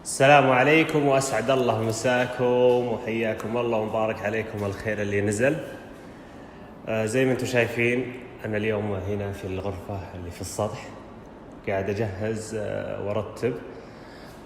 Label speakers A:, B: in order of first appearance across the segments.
A: السلام عليكم وأسعد الله مساكم وحياكم الله ومبارك عليكم الخير اللي نزل. زي ما انتم شايفين أنا اليوم هنا في الغرفة اللي في السطح قاعد أجهز وأرتب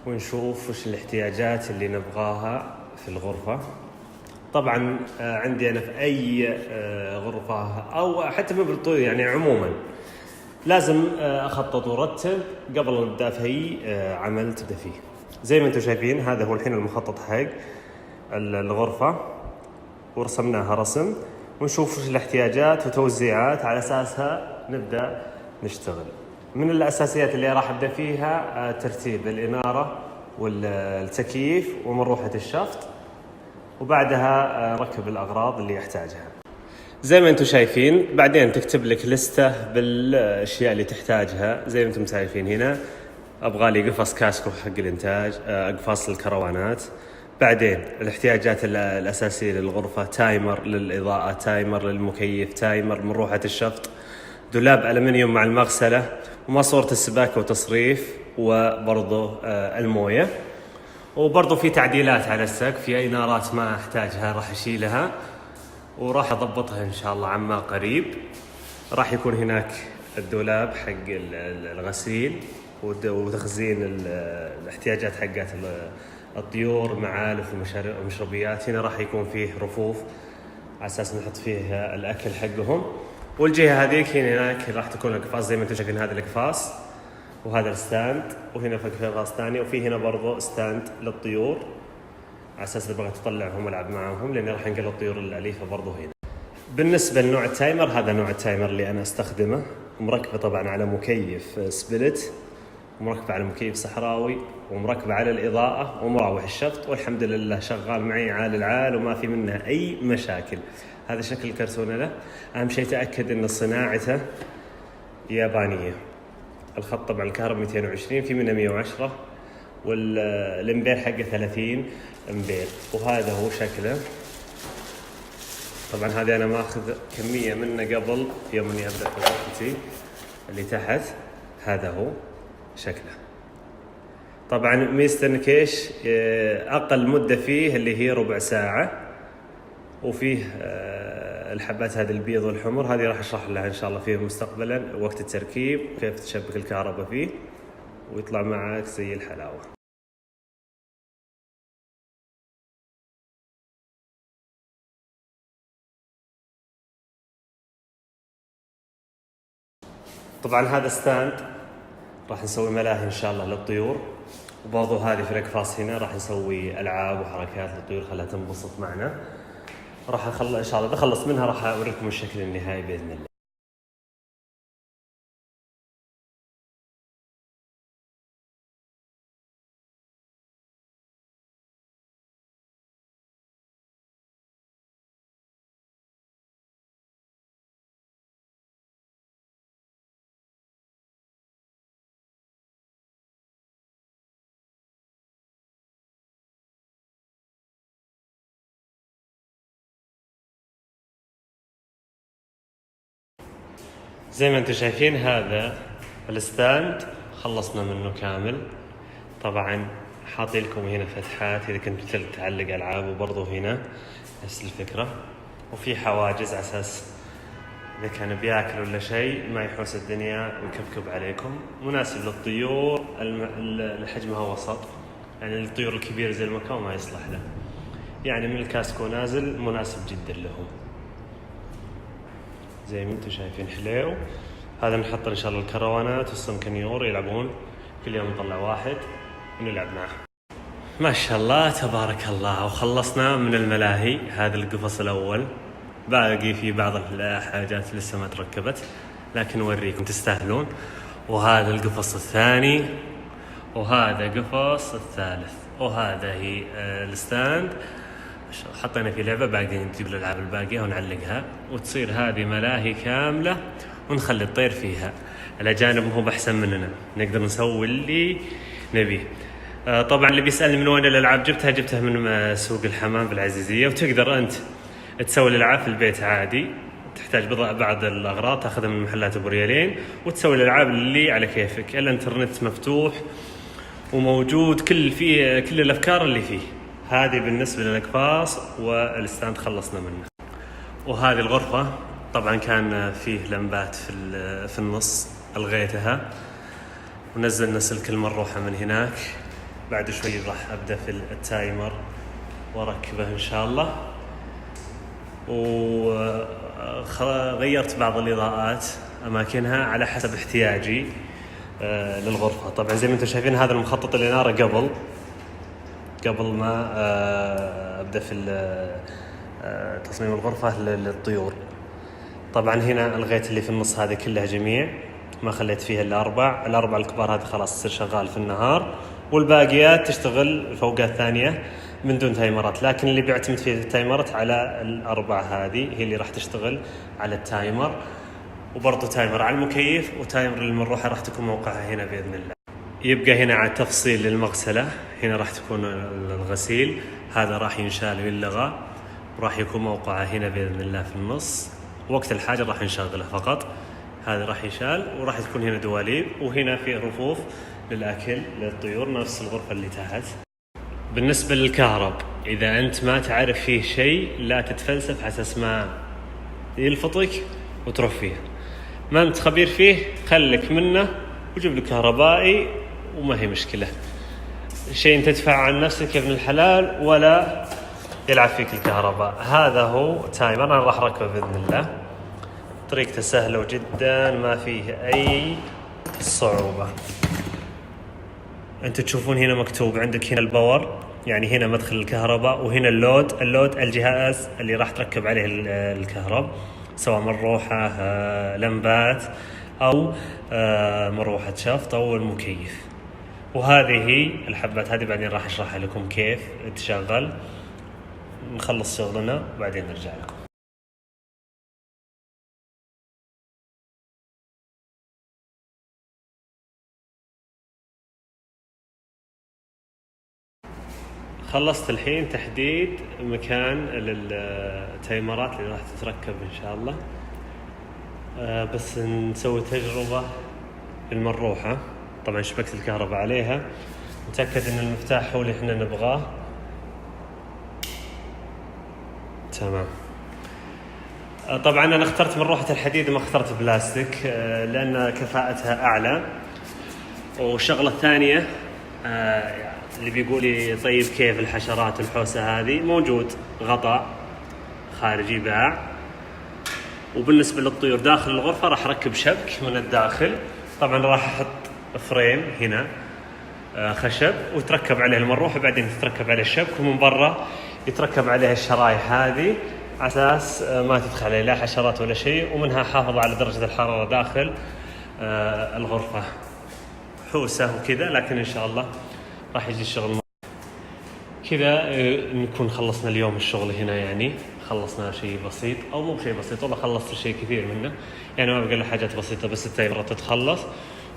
A: ونشوف وش الاحتياجات اللي نبغاها في الغرفة. طبعا عندي أنا في أي غرفة أو حتى بالطول يعني عموما لازم أخطط وأرتب قبل أن أبدأ في أي عمل تبدأ فيه. زي ما انتم شايفين هذا هو الحين المخطط حق الغرفة ورسمناها رسم ونشوف وش الاحتياجات وتوزيعات على أساسها نبدأ نشتغل. من الأساسيات اللي راح أبدأ فيها ترتيب الإنارة والتكييف ومروحة الشفط، وبعدها ركب الأغراض اللي يحتاجها. زي ما انتم شايفين بعدين تكتب لك لستة بالأشياء اللي تحتاجها. زي ما انتم شايفين هنا أبغى لي قفص كاسكو حق الإنتاج، أقفاص الكروانات. بعدين الاحتياجات الأساسية للغرفة: تايمر للإضاءة، تايمر للمكيف، تايمر مروحة الشفط، دولاب ألمنيوم مع المغسلة، وماسورة السباكة وتصريف، وبرضه الموية. وبرضه في تعديلات على السقف، في إنارات ما أحتاجها راح أشيلها وراح أضبطها إن شاء الله عما قريب. راح يكون هناك الدولاب حق الغسيل وتخزين الاحتياجات حقات الطيور، معالف ومشربيات. هنا راح يكون فيه رفوف على اساس نحط فيه الاكل حقهم. والجهه هذيك هناك راح تكون اقفاص زي ما انتم شايفين، هذا الاقفاص وهذا الستاند، وهنا في اقفاص ثانيه، وفي هنا برضو ستاند للطيور على اساس تبغى تطلعهم والعب معهم، لان راح نقل الطيور الاليفه برضو هنا. بالنسبه لنوع التايمر، هذا نوع التايمر اللي انا استخدمه، مركبه طبعا على مكيف سبلت، ومركبة على مكيف صحراوي، ومركبة على الإضاءة، ومراوح الشفط، والحمد لله شغال معي عال العال وما في منها أي مشاكل. هذا شكل الكرتونة له. أهم شيء تأكد أن صناعته يابانية. الخط طبعا الكهرباء 220، في منه 110، والإمبير حقه 30 إمبير. وهذا هو شكله. طبعا هذا أنا ماخذ كمية منه قبل يوم أني أبدأ في غرفتي اللي تحت. هذا هو شكله. طبعا ميزته انك ايش اقل مده فيه اللي هي ربع ساعه، وفيه الحبات هذه البيض والحمر، هذه راح اشرح لها ان شاء الله فيه مستقبلا وقت التركيب كيف تشبك الكهرباء فيه ويطلع معك زي الحلاوه. طبعا هذا ستاند راح نسوي ملاهي ان شاء الله للطيور، وبرضه هذه في الاقفاص هنا راح نسوي العاب وحركات للطيور خلها تنبسط معنا. راح ان شاء الله اذا خلص منها راح اوريكم الشكل النهائي باذن الله. زي ما انتم شايفين هذا الستاند خلصنا منه كامل. طبعا حاطي لكم هنا فتحات اذا كنت تعلق العاب، وبرضه هنا نفس الفكره، وفي حواجز على اساس اذا كان بياكل ولا شيء ما يحوس الدنيا ويكبكب عليكم. مناسب للطيور اللي حجمها وسط، يعني الطيور الكبيره زي المكاو ما يصلح له، يعني من الكاسكو نازل مناسب جدا لهم. زي ما انتم شايفين حليو. هذا نحط ان شاء الله الكروانات والسنكنيور يلعبون، كل يوم نطلع واحد ونلعب معه. ما شاء الله تبارك الله. وخلصنا من الملاهي. هذا القفص الاول، باقي في بعض الحاجات لسه ما تركبت لكن اوريكم تستاهلون. وهذا القفص الثاني، وهذا قفص الثالث، وهذا هي الستاند حطينا في لعبة، باقي نجيب الألعاب الباقية ونعلقها وتصير هذه ملاهي كاملة ونخلي الطير فيها. الأجانب هم أحسن مننا، نقدر نسوي اللي نبيه. طبعا اللي بيسألني من وين الألعاب جبتها من سوق الحمام بالعزيزية، وتقدر أنت تسوي الألعاب في البيت عادي. تحتاج بعض الأغراض تأخذها من محلات أبو ريالين وتسوي الألعاب اللي على كيفك. الإنترنت مفتوح وموجود كل الافكار اللي فيه. هذه بالنسبه للاقفاص والستاند خلصنا منه. وهذه الغرفه طبعا كان فيه لمبات في النص الغيتها، ونزلنا سلك المروحه من هناك. بعد شوي راح ابدا في التايمر واركبه ان شاء الله. وغيرت بعض الاضاءات اماكنها على حسب احتياجي للغرفه. طبعا زي ما انتم شايفين هذا المخطط الاناره قبل ما ابدا في تصميم الغرفه للطيور. طبعا هنا الغيت اللي في النص هذه كلها جميع، ما خليت فيها الا الاربع الكبار. هذه خلاص تصير شغال في النهار، والباقيات تشتغل فوقات ثانيه من دون تايمرات. لكن اللي بيعتمد فيه التايمرات على الاربع هذه، هي اللي راح تشتغل على التايمر، وبرضه تايمر على المكيف، وتايمر للمروحه راح تكون موقعها هنا باذن الله. يبقى هنا على تفصيل للمغسله، هنا راح تكون الغسيل، هذا راح ينشال ويلغى، وراح يكون موقعها هنا باذن الله في النص. وقت الحاجه راح نشغله فقط. هذا راح يشال، وراح تكون هنا دواليب، وهنا في رفوف للاكل للطيور نفس الغرفه اللي تحت. بالنسبه للكهرب، اذا انت ما تعرف فيه شيء لا تتفلسف على اساس ما يلفطك وتروح فيه. ما انت خبير فيه خلك منه وجيب لك كهربائي وما هي مشكله. شيء انت تدفع عن نفسك يا ابن الحلال ولا يلعب فيك الكهرباء. هذا هو تايمر، انا راح اركبه باذن الله. طريقته سهله جدا، ما فيه اي صعوبه. انتم تشوفون هنا مكتوب عندك هنا الباور، يعني هنا مدخل الكهرباء، وهنا اللود الجهاز اللي راح تركب عليه الكهرب، سواء مروحه لمبات او مروحه شفط او المكيف. وهذه هي الحبات، هذه بعدين راح اشرحها لكم كيف تشغل. نخلص شغلنا وبعدين نرجع لكم. خلصت الحين تحديد مكان للتايمرات اللي راح تتركب ان شاء الله. بس نسوي تجربة المروحة. طبعا شبكت الكهرباء عليها، نتأكد ان المفتاح هو اللي احنا نبغاه. تمام. طبعا انا اخترت مروحة الحديد وما اخترت بلاستيك لان كفاءتها اعلى. والشغلة الثانية اللي بيقول لي طيب كيف الحشرات والحوسة هذه، موجود غطاء خارجي باع. وبالنسبة للطيور داخل الغرفة راح اركب شبك من الداخل. طبعا راح احط فريم هنا خشب وتركب عليه المروحة، بعدين تتركب عليه الشبك، ومن برا يتركب عليه الشرايح هذه على اساس ما تدخل عليه لا حشرات ولا شيء، ومنها حافظ على درجة الحرارة داخل الغرفة. حوسة وكذا، لكن ان شاء الله راح يجي الشغل كذا. نكون خلصنا اليوم الشغل هنا، يعني خلصنا شيء بسيط او مو بشيء بسيط، والله خلصت شيء كثير منه، يعني ما بقى له حاجات بسيطه. بس التايمرات تتخلص،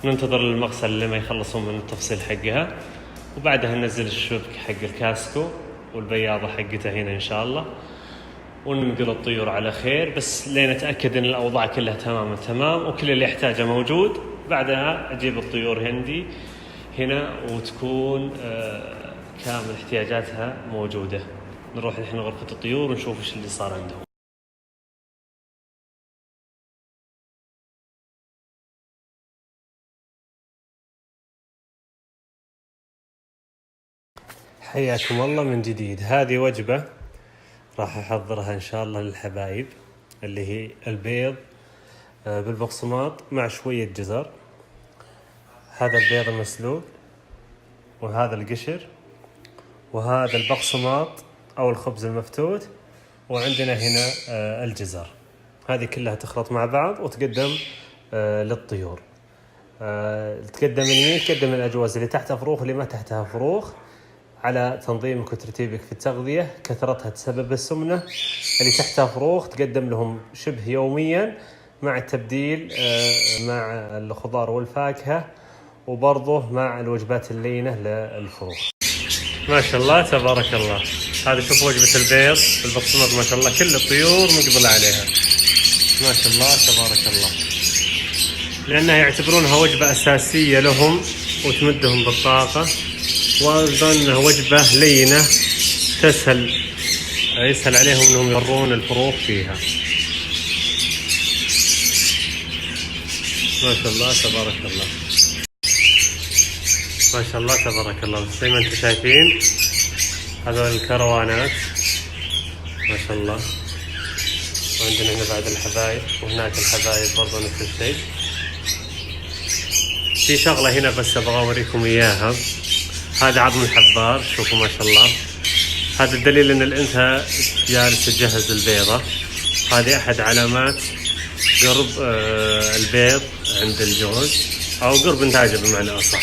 A: وننتظر المغسل لما يخلصون من التفصيل حقها، وبعدها ننزل الشبك حق الكاسكو والبياضه حقته هنا ان شاء الله، وننقل الطيور على خير. بس لين نتاكد ان الاوضاع كلها تمام وكل اللي يحتاجه موجود، بعدها اجيب الطيور عندي هنا وتكون كامل احتياجاتها موجودة. نروح الحين غرفة الطيور ونشوف ايش اللي صار عندهم. حياكم الله من جديد. هذه وجبة راح احضرها ان شاء الله للحبايب، اللي هي البيض بالبقسماط مع شوية جزر. هذا البيض المسلوق، وهذا القشر، وهذا البقسماط أو الخبز المفتوت، وعندنا هنا الجزر. هذه كلها تخلط مع بعض وتقدم للطيور. تقدم اليمين تقدم الأجواز اللي تحتها فروخ واللي ما تحتها فروخ، على تنظيمك وترتيبك في التغذية. كثرتها تسبب السمنة. اللي تحتها فروخ تقدم لهم شبه يوميا مع التبديل مع الخضار والفاكهة، وبرضه مع الوجبات اللينة للفروخ. ما شاء الله تبارك الله. هذا شوف وجبة البيض بالبقسماط، ما شاء الله كل الطيور مقبلة عليها، ما شاء الله تبارك الله، لأنها يعتبرونها وجبة أساسية لهم وتمدهم بالطاقة، وأيضا وجبة لينة يسهل عليهم أنهم يضرون الفروخ فيها. ما شاء الله تبارك الله، ما شاء الله تبارك الله. زي ما انتم شايفين هذول الكروانات ما شاء الله. وعندنا هنا بعد الحبايب، وهناك الحبايب برضو نفس الشيء. في شغلة هنا بس أبغى أوريكم إياها. هذا عظم الحبار، شوفوا ما شاء الله. هذا الدليل أن الأنثى جالسة تجهز البيضة. هذه أحد علامات قرب البيض عند الجوز، أو قرب إنتاجه بمعنى أصح.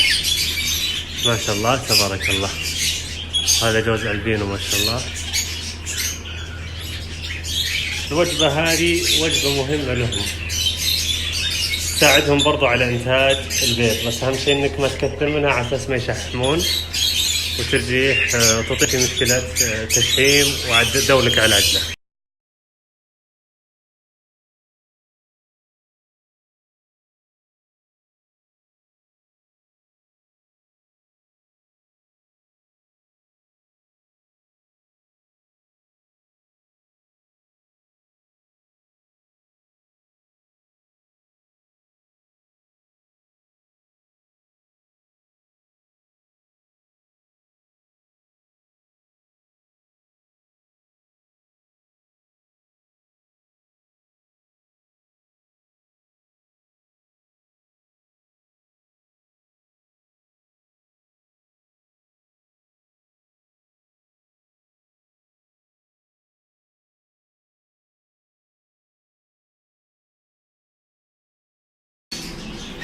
A: ما شاء الله تبارك الله. هذا جوز ألبينو ما شاء الله. الوجبة هذه وجبة مهمة لهم، تساعدهم برضو على إنتاج البيض، بس أهم شيء إنك ما تكثر منها على أساس ما يشحمون وترجيح تطيح في مشكلة تشحيم وعدولك على العجلة.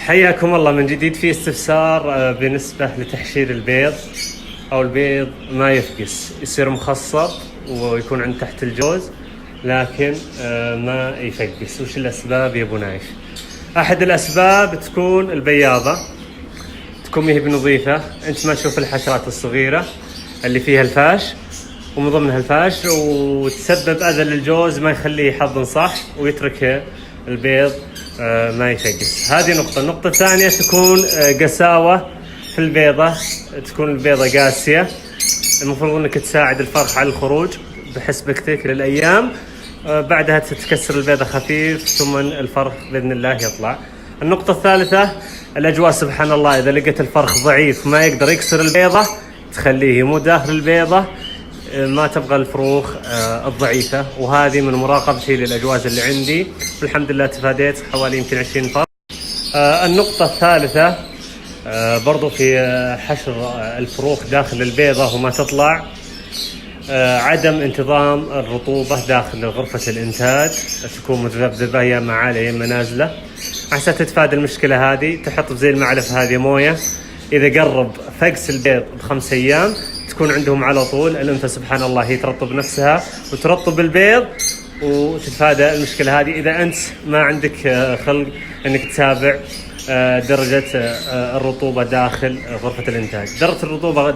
A: حياكم الله من جديد. في استفسار بالنسبة لتحشير البيض، أو البيض ما يفقس، يصير مخصب ويكون عند تحت الجوز لكن ما يفقس. وش الأسباب يا أبو نايف؟ أحد الأسباب تكون البياضة تكون مهي بنظيفة، أنت ما تشوف الحشرات الصغيرة اللي فيها الفاش ومن ضمنها الفاش، وتسبب أذى للجوز ما يخليه يحضن صح ويترك البيض ما يفقس. هذه نقطة. النقطة الثانية تكون قساوة في البيضة، تكون البيضة قاسية. المفروض انك تساعد الفرخ على الخروج بحسبتك للأيام، بعدها تتكسر البيضة خفيف ثم الفرخ بإذن الله يطلع. النقطة الثالثة الأجواء. سبحان الله، إذا لقيت الفرخ ضعيف ما يقدر يكسر البيضة تخليه يموت داخل البيضة. ما تبغى الفروخ الضعيفة، وهذه من مراقبتي للأجواز اللي عندي، والحمد لله تفاديت حوالي يمكن 20 فرخ. النقطة الثالثة برضو في حشر الفروخ داخل البيضة وما تطلع، عدم انتظام الرطوبة داخل غرفة الإنتاج، تكون مذبذبة يا اما عالية يا اما نازلة. عشان تتفادى المشكلة هذه تحط زي المعلف هذه موية، إذا قرب فقس البيض ب5 أيام تكون عندهم على طول. الأنثى سبحان الله هي ترطب نفسها وترطب البيض وتتفادى المشكلة هذه. إذا أنت ما عندك خلق أنك تتابع درجة الرطوبة داخل غرفة الإنتاج، درجة الرطوبة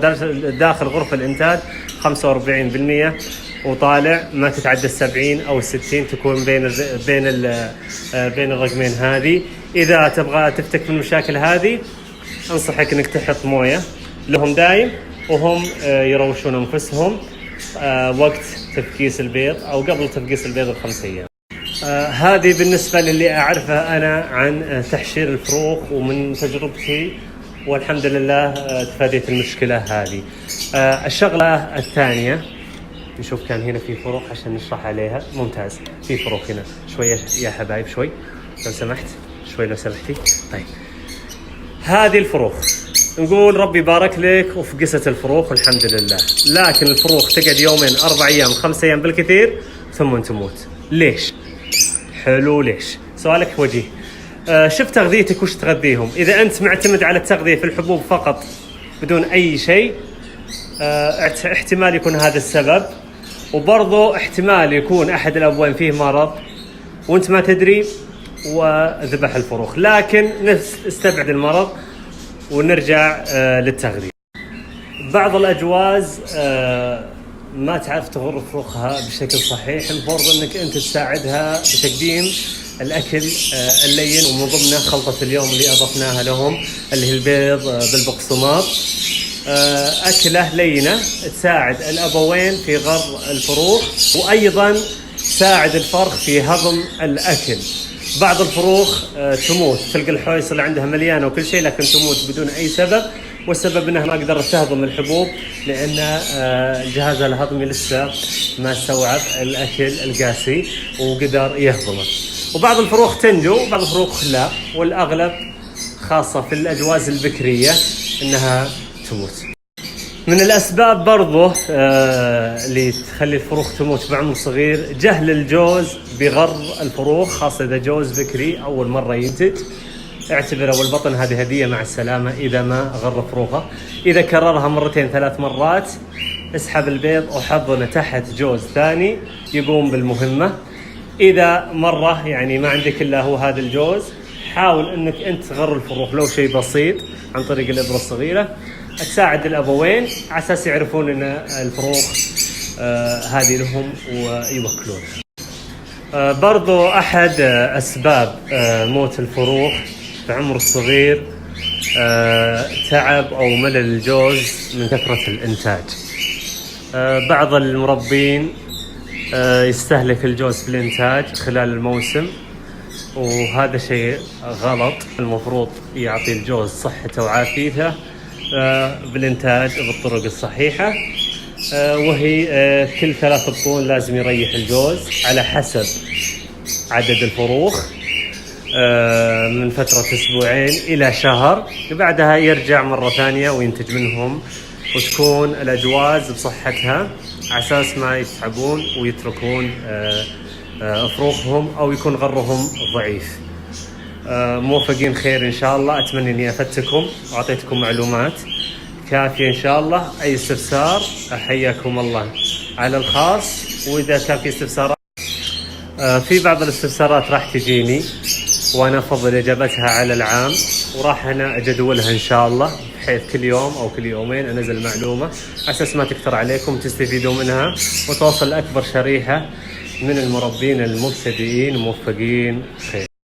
A: داخل غرفة الإنتاج 45% وطالع، ما تتعدى 70 أو 60، تكون بين الرقمين هذه. إذا تبغى تفتك من المشاكل هذه أنصحك أنك تحط موية لهم دايم، وهم يروشون أنفسهم وقت تفكيس البيض أو قبل تفكيس البيض ب5 أيام. هذه بالنسبة للي أعرفه أنا عن تحشير الفروخ ومن تجربتي، والحمد لله تفاديت المشكلة هذه. الشغلة الثانية نشوف، كان هنا في فروخ عشان نشرح عليها. ممتاز، في فروخ هنا شوية يا حبايب، شوي لو سمحت، شوي لو سمحتي. طيب هذه الفروخ نقول ربي بارك لك وفقست الفروخ والحمد لله، لكن الفروخ تقعد يومين 4 أيام 5 أيام بالكثير ثم تموت. ليش؟ حلو، ليش؟ سؤالك وجيه. شوف تغذيتك وش تغذيهم. إذا أنت معتمد على التغذية في الحبوب فقط بدون أي شيء، احتمال يكون هذا السبب، وبرضه احتمال يكون أحد الأبوين فيه مرض وأنت ما تدري وذبح الفروخ. لكن نستبعد المرض ونرجع للتغذية. بعض الأجواز ما تعرف تغر فروخها بشكل صحيح، المفروض أنك أنت تساعدها بتقديم الأكل اللين، ومن ضمنه خلطة اليوم اللي أضفناها لهم اللي هي البيض بالبقسماط. أكلة لينة تساعد الأبوين في غر الفروخ، وأيضا تساعد الفرخ في هضم الأكل. بعض الفروخ تموت، تلقى الحويص اللي عندها مليانة وكل شيء لكن تموت بدون أي سبب، والسبب انها ما قدرت تهضم الحبوب لان جهازها الهضمي لسه ما استوعب الاكل القاسي وقدر يهضمه. وبعض الفروخ تنجو وبعض الفروخ لا، والاغلب خاصة في الاجواز البكرية انها تموت. من الاسباب برضو اللي تخلي الفروخ تموت بعمر صغير جهل الجوز بغر الفروخ، خاصة اذا جوز بكري اول مرة ينتج. اعتبره والبطن هذه هدية مع السلامة إذا ما غر فروخه. إذا كررها مرتين 3 مرات اسحب البيض وحضنه تحت جوز ثاني يقوم بالمهمة. إذا مرة يعني ما عندك إلا هو هذا الجوز، حاول أنك أنت تغر الفروخ لو شيء بسيط عن طريق الإبرة الصغيرة، تساعد الأبوين على أساس يعرفون أن الفروخ هذه لهم ويوكلون. برضو أحد أسباب موت الفروخ بعمر الصغير تعب أو ملل الجوز من كثرة الإنتاج. بعض المربين يستهلك الجوز في الإنتاج خلال الموسم، وهذا شيء غلط. المفروض يعطي الجوز صحته وعافيته بالإنتاج بالطرق الصحيحة، وهي كل 3 بطون لازم يريح الجوز على حسب عدد الفروخ من فترة 2 إلى شهر، بعدها يرجع مرة ثانية وينتج منهم، وتكون الأجواز بصحتها على أساس ما يتعبون ويتركون فروخهم أو يكون غرهم ضعيف. موفقين خير إن شاء الله. أتمنى أني أفدتكم وأعطيتكم معلومات كافية إن شاء الله. أي استفسار حياكم الله على الخاص، وإذا كان في استفسارات في بعض الاستفسارات راح تجيني وأنا أفضل إجابتها على العام، وراح أنا أجدولها إن شاء الله بحيث كل يوم أو كل يومين أنزل معلومة أساس ما تكثر عليكم تستفيدوا منها وتوصل لأكبر شريحة من المربين المبتدئين. موفقين خير.